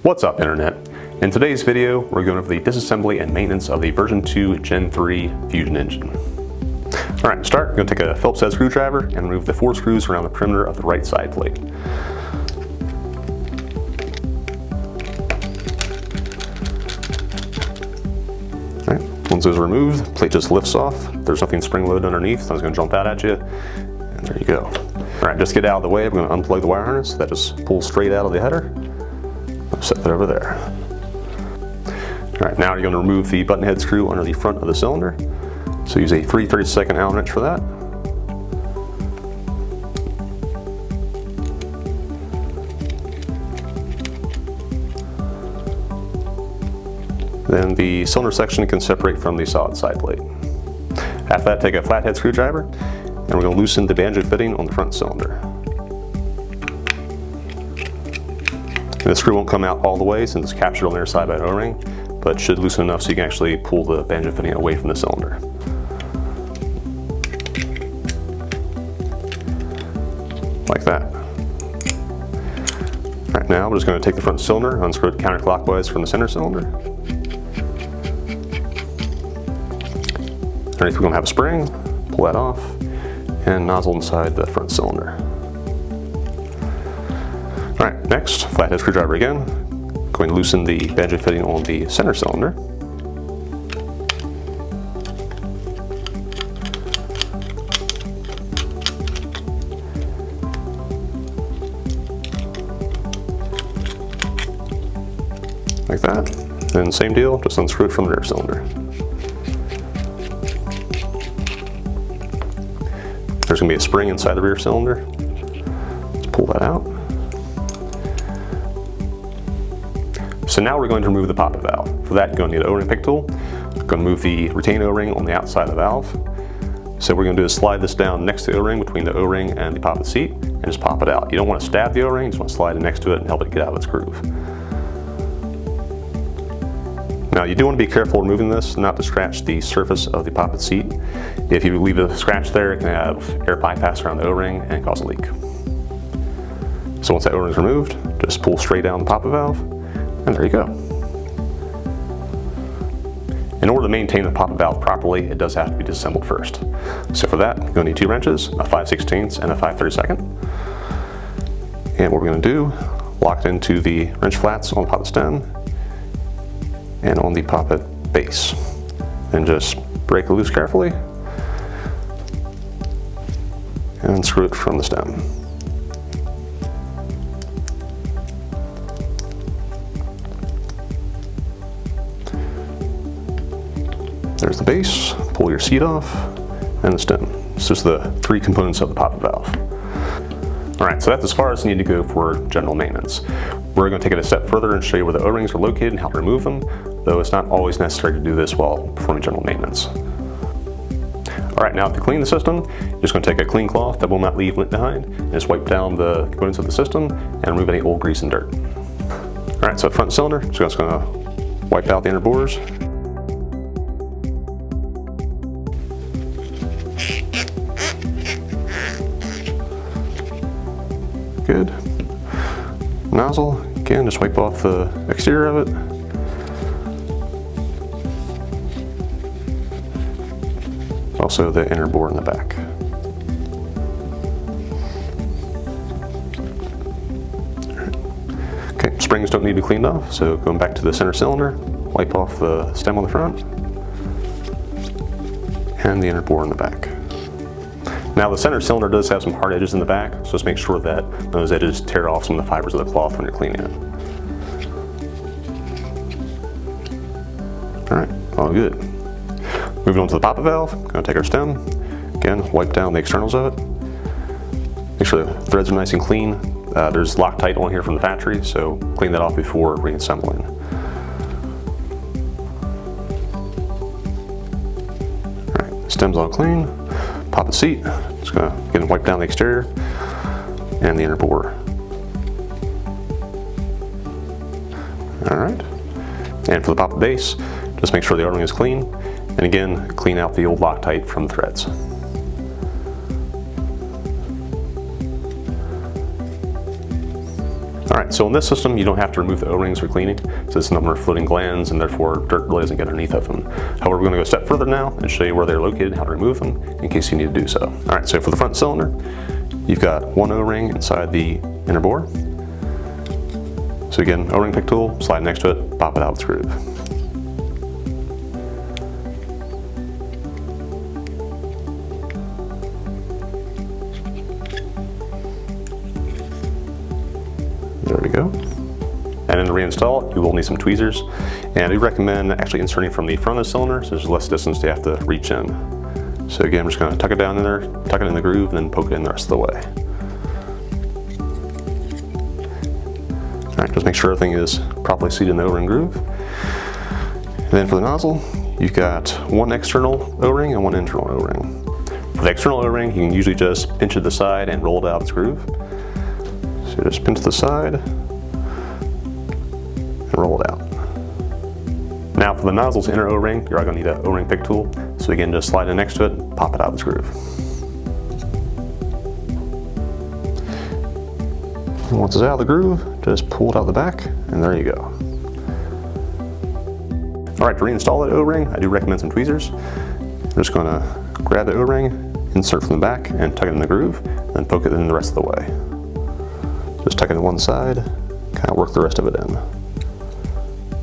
What's up, Internet? In today's video, we're going over the disassembly and maintenance of the version 2 Gen 3 Fusion engine. Alright, to start, we're going to take a Phillips head screwdriver and remove the 4 screws around the perimeter of the right side plate. Alright, once those are removed, the plate just lifts off. There's nothing spring-loaded underneath, so it's going to jump out at you. And there you go. Alright, just get out of the way. We're going to unplug the wire harness. That just pulls straight out of the header. I'll set that over there. Alright, now you're going to remove the button head screw under the front of the cylinder. So use a 3/32 Allen wrench for that. Then the cylinder section can separate from the solid side plate. After that, take a flathead screwdriver and we're going to loosen the banjo fitting on the front cylinder. The screw won't come out all the way since it's captured on the side by an O-ring, but should loosen enough so you can actually pull the banjo fitting away from the cylinder. Like that. Alright, now we're just going to take the front cylinder, unscrew it counterclockwise from the center cylinder. Underneath we're going to have a spring, pull that off, and nozzle inside the front cylinder. Alright, next, flathead screwdriver again. Going to loosen the banjo fitting on the center cylinder. Like that. Then same deal, just unscrew it from the rear cylinder. There's going to be a spring inside the rear cylinder. Let's pull that out. So now we're going to remove the poppet valve. For that, you're going to need an O-ring pick tool. We're going to move the retained O-ring on the outside of the valve. So what we're going to do is slide this down next to the O-ring, between the O-ring and the poppet seat, and just pop it out. You don't want to stab the O-ring, you just want to slide it next to it and help it get out of its groove. Now you do want to be careful removing this, not to scratch the surface of the poppet seat. If you leave a scratch there, it can have air bypass around the O-ring and cause a leak. So once that O-ring is removed, just pull straight down the poppet valve, and there you go. In order to maintain the poppet valve properly, it does have to be disassembled first. So for that, you're going to need 2 wrenches, a 5/16 and a 5/32. And what we're going to do, lock it into the wrench flats on the poppet stem and on the poppet base. And just break it loose carefully and unscrew it from the stem. There's the base, pull your seat off, and the stem. It's just the 3 components of the poppet valve. Alright, so that's as far as you need to go for general maintenance. We're going to take it a step further and show you where the O-rings are located and how to remove them, though it's not always necessary to do this while performing general maintenance. Alright, now to clean the system, you're just going to take a clean cloth that will not leave lint behind, and just wipe down the components of the system and remove any old grease and dirt. Alright, so front cylinder, just going to wipe out the inner bores. Good. Nozzle, again, just wipe off the exterior of it. Also the inner bore in the back. Okay, springs don't need to be cleaned off, so going back to the center cylinder, wipe off the stem on the front and the inner bore in the back. Now the center cylinder does have some hard edges in the back, so just make sure that those edges tear off some of the fibers of the cloth when you're cleaning it. Alright, all good. Moving on to the poppet valve, going to take our stem, again wipe down the externals of it. Make sure the threads are nice and clean. There's Loctite on here from the factory, so clean that off before reassembling. Alright, stem's all clean. Poppet seat, just going to again wipe down the exterior and the inner bore. Alright, and for the poppet base, just make sure the O-ring is clean, and again, clean out the old Loctite from the threads. Alright, so in this system you don't have to remove the O-rings for cleaning, so it's a number of floating glands and therefore dirt really doesn't get underneath of them. However, we're going to go a step further now and show you where they're located and how to remove them in case you need to do so. Alright, so for the front cylinder, you've got one O-ring inside the inner bore. So again, O-ring pick tool, slide next to it, pop it out with the groove. There we go. And then to reinstall it, you will need some tweezers. And I do recommend actually inserting from the front of the cylinder so there's less distance to have to reach in. So again, I'm just going to tuck it down in there, tuck it in the groove, and then poke it in the rest of the way. Alright, just make sure everything is properly seated in the O-ring groove. And then for the nozzle, you've got one external O-ring and one internal O-ring. For the external O-ring, you can usually just pinch it to the side and roll it out of its groove. So just pinch to the side and roll it out. Now for the nozzle's inner O-ring, you're going to need an O-ring pick tool. So again, just slide in next to it, pop it out of its groove. And once it's out of the groove, just pull it out the back, and there you go. Alright, to reinstall that O-ring, I do recommend some tweezers. I'm just going to grab the O-ring, insert from the back, and tuck it in the groove, and then poke it in the rest of the way. Just tuck it in one side, kind of work the rest of it in.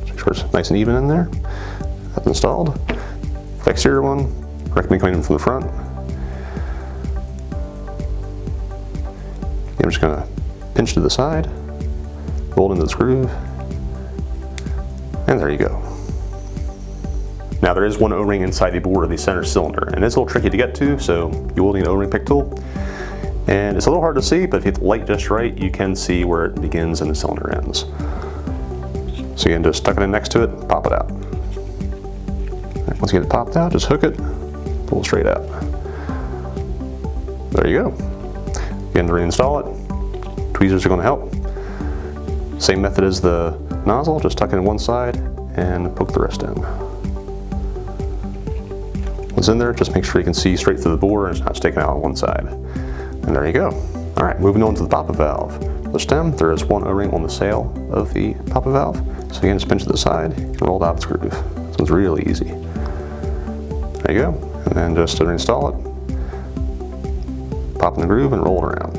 Make sure it's nice and even in there. That's installed. The exterior one, recommend coming in from the front. I'm just going to pinch to the side, roll it into this groove, and there you go. Now there is one O-ring inside the bore of the center cylinder, and it's a little tricky to get to, so you will need an O-ring pick tool. And it's a little hard to see, but if you hit the light just right, you can see where it begins and the cylinder ends. So again, just tuck it in next to it, pop it out. Once you get it popped out, just hook it, pull it straight out. There you go. Again, to reinstall it, tweezers are going to help. Same method as the nozzle, just tuck it in one side and poke the rest in. Once in there, just make sure you can see straight through the bore and it's not sticking out on one side. And there you go. All right, moving on to the Poppet valve. The stem, there is one O-ring on the sail of the Poppet valve. So again, just pinch to the side and roll it out its groove. So it's really easy. There you go. And then just to reinstall it, pop in the groove and roll it around.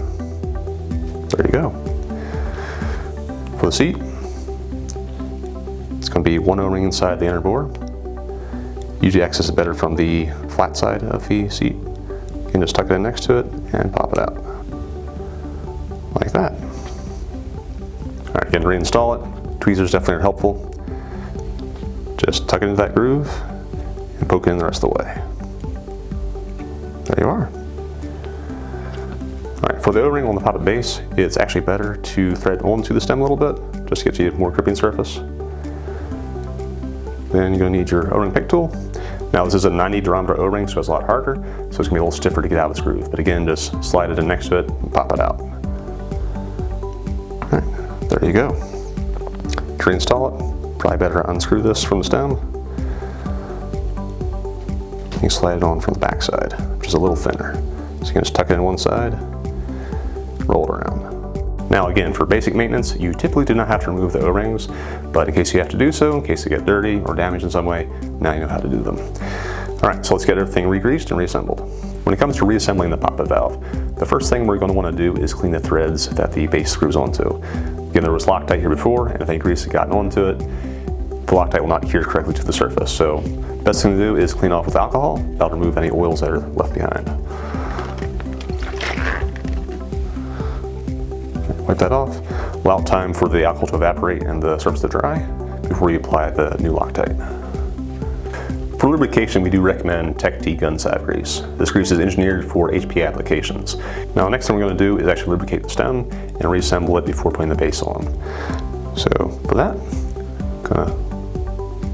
There you go. For the seat, it's going to be one O-ring inside the inner bore. Usually access it better from the flat side of the seat. You can just tuck it in next to it and pop it out. Like that. Alright, again, to reinstall it, tweezers definitely are helpful. Just tuck it into that groove and poke it in the rest of the way. There you are. Alright, for the O-ring on the Poppet base, it's actually better to thread onto the stem a little bit, just to get you more gripping surface. Then you're going to need your O-ring pick tool. Now this is a 90 diameter O-ring, so it's a lot harder, so it's going to be a little stiffer to get out of its groove. But again, just slide it in next to it and pop it out. Alright, there you go. To reinstall it, probably better to unscrew this from the stem. You can slide it on from the back side, which is a little thinner. So you can just tuck it in one side, roll it around. Now again, for basic maintenance, you typically do not have to remove the O-rings, but in case you have to do so, in case they get dirty or damaged in some way, now you know how to do them. Alright, so let's get everything re-greased and reassembled. When it comes to reassembling the Poppet valve, the first thing we're going to want to do is clean the threads that the base screws onto. Again, there was Loctite here before, and if any grease had gotten onto it, the Loctite will not adhere correctly to the surface. So, best thing to do is clean off with alcohol. That'll remove any oils that are left behind. Wipe that off. Allow time for the alcohol to evaporate and the surface to dry before you apply the new Loctite. For lubrication, we do recommend Tech T gun salve grease. This grease is engineered for HP applications. Now, the next thing we're going to do is actually lubricate the stem and reassemble it before putting the base on. So for that, I'm going to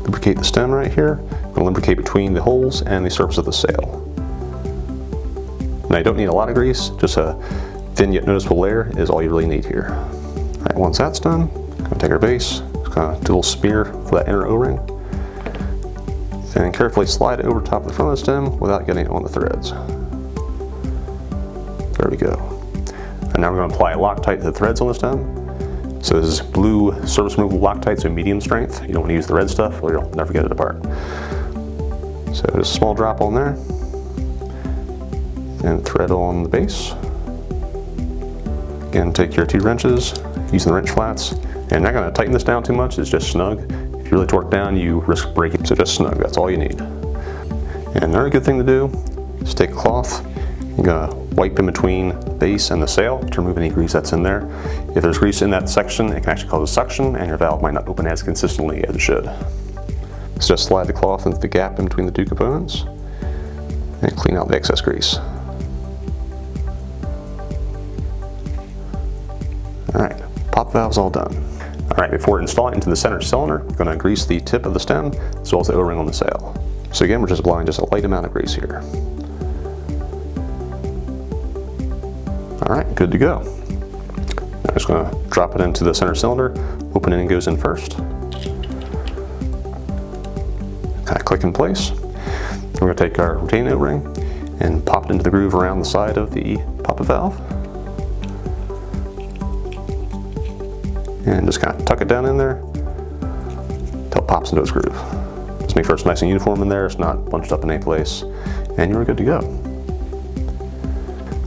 lubricate the stem right here. I'm going to lubricate between the holes and the surface of the sail. Now, you don't need a lot of grease, just a thin yet noticeable layer is all you really need here. All right, once that's done, I'm going to take our base, just kind of do a little smear for that inner O-ring, and carefully slide it over top of the front of the stem without getting it on the threads. There we go. And now we're going to apply Loctite to the threads on the stem. So this is blue surface removable Loctite, so medium strength. You don't want to use the red stuff or you'll never get it apart. So there's a small drop on there. And thread on the base. Again, take your 2 wrenches, using the wrench flats. And not going to tighten this down too much, it's just snug. If you really torque down, you risk breaking, so just snug, that's all you need. And another good thing to do is take a cloth, you're going to wipe in between the base and the sail to remove any grease that's in there. If there's grease in that section, it can actually cause a suction and your valve might not open as consistently as it should. So just slide the cloth into the gap in between the 2 components and clean out the excess grease. Alright, pop valve's all done. Alright, before installing it into the center cylinder, we're going to grease the tip of the stem as well as the O-ring on the sail. So again, we're just applying just a light amount of grease here. Alright, good to go. Now I'm just going to drop it into the center cylinder, opening goes in first. Kind of click in place. We're going to take our retaining O-ring and pop it into the groove around the side of the Poppet valve. And just kind of tuck it down in there until it pops into its groove. Just make sure it's nice and uniform in there, it's not bunched up in any place, and you're good to go.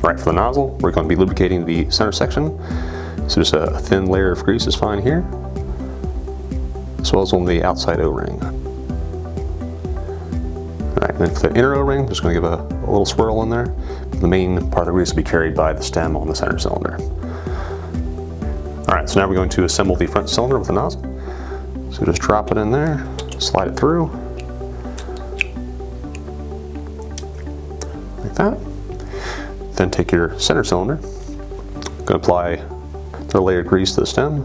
Alright, for the nozzle, we're going to be lubricating the center section. So just a thin layer of grease is fine here, as well as on the outside O-ring. Alright, then for the inner O-ring, just going to give a little swirl in there. The main part of the grease will be carried by the stem on the center cylinder. Alright, so now we're going to assemble the front cylinder with the nozzle. So just drop it in there, slide it through, like that. Then take your center cylinder, going to apply the layer of grease to the stem.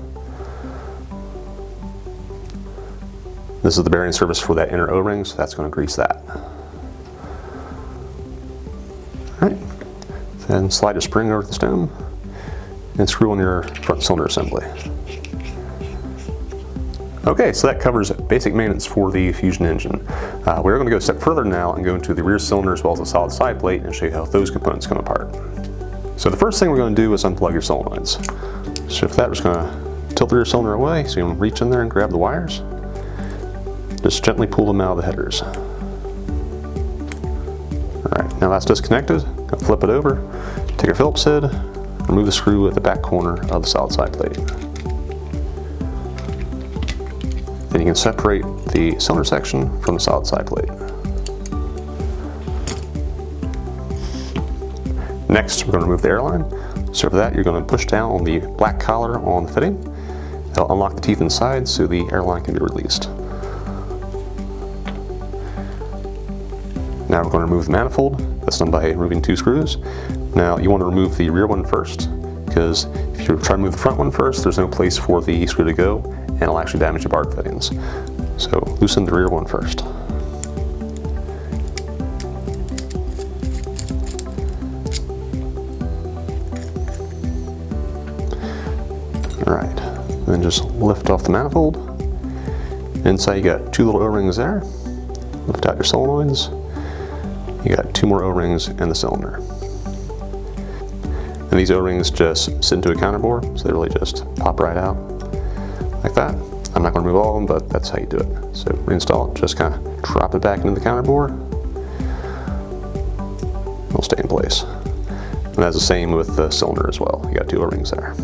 This is the bearing surface for that inner O-ring, so that's going to grease that. Alright, then slide a spring over the stem and screw on your front cylinder assembly. Okay, so that covers basic maintenance for the Fusion engine. We're going to go a step further now and go into the rear cylinder as well as the solid side plate and show you how those components come apart. So the first thing we're going to do is unplug your solenoids. So for that, we're just going to tilt the rear cylinder away so you can reach in there and grab the wires. Just gently pull them out of the headers. Alright, now that's disconnected. Going to flip it over, take your Phillips head, remove the screw at the back corner of the solid side plate. Then you can separate the cylinder section from the solid side plate. Next, we're going to remove the airline. So for that, you're going to push down on the black collar on the fitting. That'll unlock the teeth inside so the airline can be released. Now we're going to remove the manifold. That's done by removing 2 screws. Now you want to remove the rear one first, because if you try to move the front one first, there's no place for the screw to go, and it'll actually damage the barb fittings. So loosen the rear one first. Alright, then just lift off the manifold. Inside you got 2 little O-rings there. Lift out your solenoids. You got 2 more O-rings in the cylinder. And these O-rings just sit into a counterbore, so they really just pop right out like that. I'm not going to remove all of them, but that's how you do it. So reinstall it, just kind of drop it back into the counterbore. It'll stay in place. And that's the same with the cylinder as well. You got 2 O-rings there.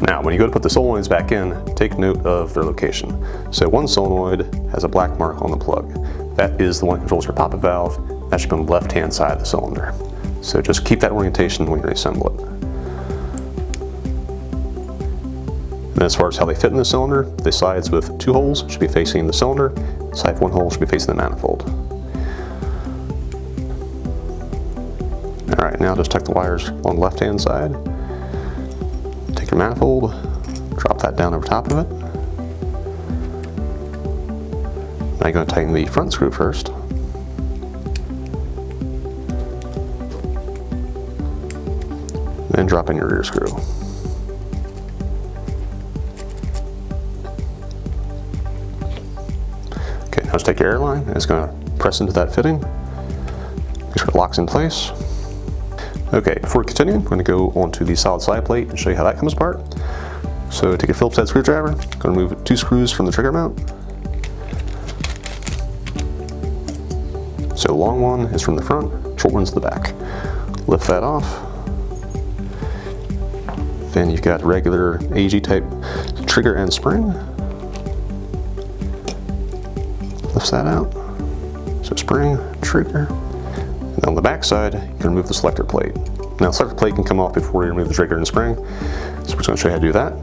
Now, when you go to put the solenoids back in, take note of their location. So one solenoid has a black mark on the plug. That is the one that controls your Poppet valve. That should be on the left-hand side of the cylinder. So just keep that orientation when you reassemble it. And as far as how they fit in the cylinder, the sides with 2 holes should be facing the cylinder. The side with 1 hole should be facing the manifold. Alright, now just tuck the wires on the left-hand side. Take your manifold, drop that down over top of it. Now you're going to tighten the front screw first. Then drop in your rear screw. Okay, now just take your airline and it's going to press into that fitting. Make sure it locks in place. Okay, before we continue, I'm going to go onto the solid side plate and show you how that comes apart. So take a Phillips head screwdriver, going to remove 2 screws from the trigger mount. So the long one is from the front, short one's the back. Lift that off. Then you've got regular AG type trigger and spring. Lifts that out. So spring, trigger. And on the back side, you can remove the selector plate. Now the selector plate can come off before you remove the trigger and spring. So we're just going to show you how to do that.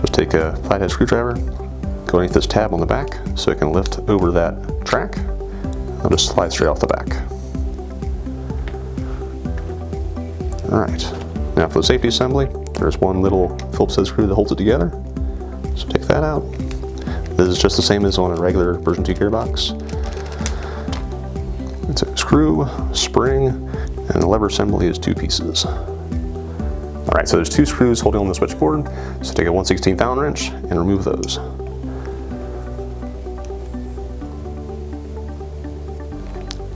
Just take a flathead screwdriver, go underneath this tab on the back so it can lift over that track. I'll just slide straight off the back. Alright, now for the safety assembly, there's one little Phillips head screw that holds it together. So take that out. This is just the same as on a regular version 2 gearbox. It's a screw, spring, and the lever assembly is 2 pieces. Alright, so there's 2 screws holding on the switchboard. So take a 1/16 Allen wrench and remove those.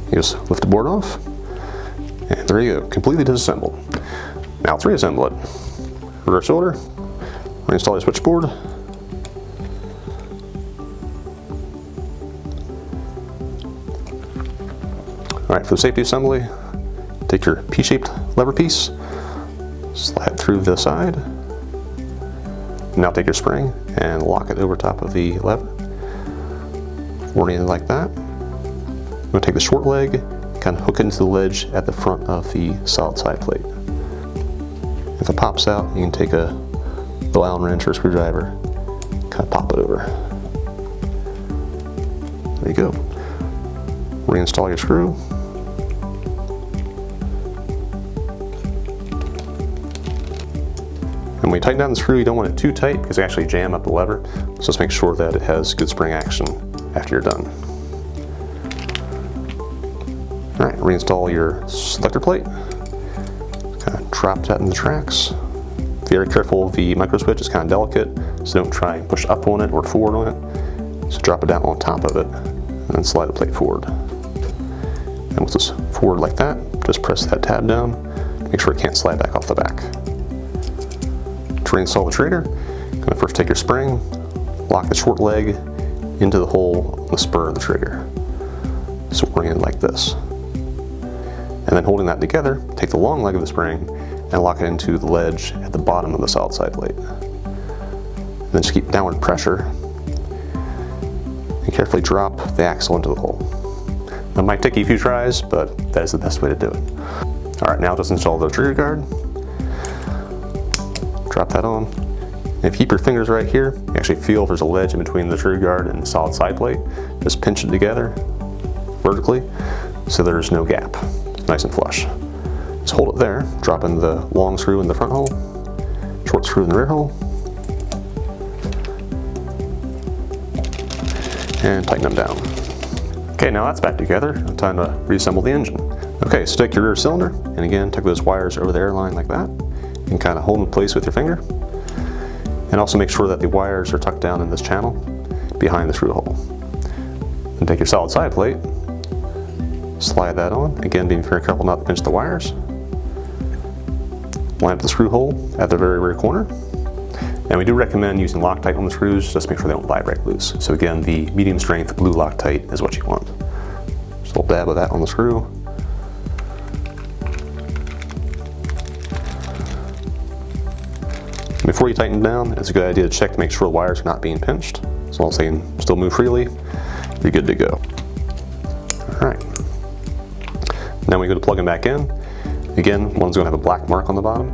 You just lift the board off, and there you go, completely disassembled. Now let's reassemble it. Reverse order, reinstall your switchboard. Alright, for the safety assembly, take your P-shaped lever piece, slide through the side. Now take your spring and lock it over top of the lever. Oriented like that. I'm going to take the short leg, kind of hook it into the ledge at the front of the solid side plate. If it pops out, you can take a little Allen wrench or screwdriver, kind of pop it over. There you go. Reinstall your screw. And when you tighten down the screw, you don't want it too tight because you actually jam up the lever. So just make sure that it has good spring action after you're done. Alright, reinstall your selector plate. Kind of drop that in the tracks. Be very careful, the micro switch is kind of delicate, so don't try and push up on it or forward on it. So drop it down on top of it, and then slide the plate forward. And with this forward like that, just press that tab down, make sure it can't slide back off the back. To reinstall the trigger, you're going to first take your spring, lock the short leg into the hole on the spur of the trigger. So oriented like this. And then holding that together, take the long leg of the spring and lock it into the ledge at the bottom of the solid side plate. And then just keep downward pressure and carefully drop the axle into the hole. It might take you a few tries, but that is the best way to do it. Alright, now just install the trigger guard. Drop that on. And if you keep your fingers right here, you actually feel if there's a ledge in between the trigger guard and the solid side plate. Just pinch it together vertically so there's no gap. Nice and flush. Just hold it there, drop in the long screw in the front hole, short screw in the rear hole, and tighten them down. Okay, now that's back together. Time to reassemble the engine. Okay, so take your rear cylinder, and again, tuck those wires over the airline like that, and kind of hold in place with your finger. And also make sure that the wires are tucked down in this channel behind the screw hole. Then take your solid side plate, slide that on, again being very careful not to pinch the wires. Line up the screw hole at the very rear corner. And we do recommend using Loctite on the screws just to make sure they don't vibrate loose. So again, the medium strength blue Loctite is what you want. Just a little dab of that on the screw. Before you tighten down, it's a good idea to check to make sure the wires are not being pinched. As long as they can still move freely, you're good to go. Alright. Now we go to plug them back in. Again, one's going to have a black mark on the bottom.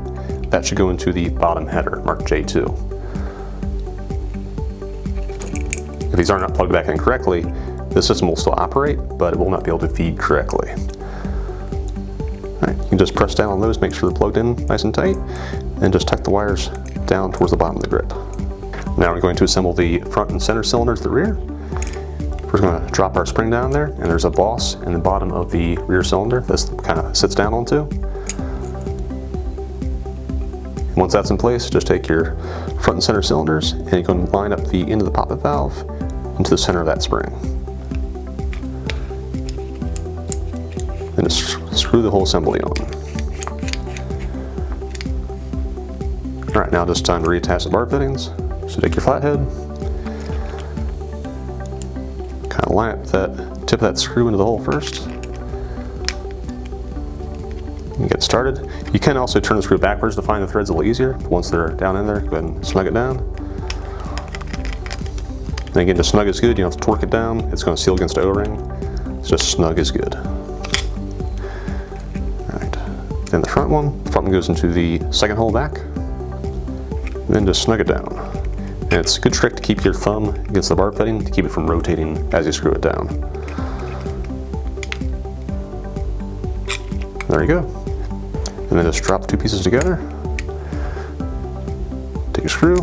That should go into the bottom header, marked J2. If these are not plugged back in correctly, the system will still operate, but it will not be able to feed correctly. Alright, you can just press down on those, make sure they're plugged in nice and tight, and just tuck the wires down towards the bottom of the grip. Now we're going to assemble the front and center cylinders at the rear. We're going to drop our spring down there, and there's a boss in the bottom of the rear cylinder this kind of sits down onto. And once that's in place, just take your front and center cylinders and you can line up the end of the poppet valve into the center of that spring. Then just screw the whole assembly on. All right, now just time to reattach the barb fittings. So take your flathead, kind of line up that tip of that screw into the hole first. And get started. You can also turn the screw backwards to find the threads a little easier. Once they're down in there, go ahead and snug it down. And again, just snug is good. You don't have to torque it down. It's going to seal against the O-ring. It's just snug is good. All right. Then the front one goes into the second hole back. Then just snug it down. And it's a good trick to keep your thumb against the barb fitting to keep it from rotating as you screw it down. There you go. And then just drop the two pieces together. Take a screw,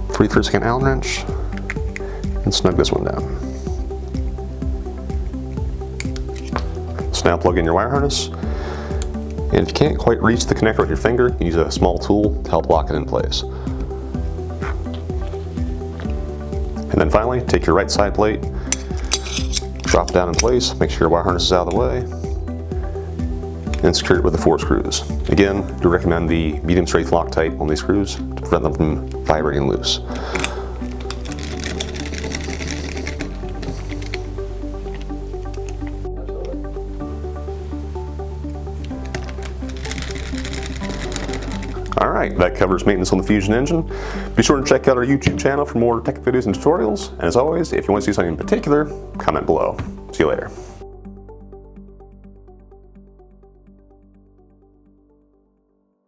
3/3 Allen wrench, and snug this one down. So now plug in your wire harness. And if you can't quite reach the connector with your finger, you can use a small tool to help lock it in place. And then finally, take your right side plate, drop it down in place, make sure your wire harness is out of the way, and secure it with the 4 screws. Again, do recommend the medium strength Loctite on these screws to prevent them from vibrating loose. Alright, that covers maintenance on the Fusion engine. Be sure to check out our YouTube channel for more tech videos and tutorials. And as always, if you want to see something in particular, comment below. See you later.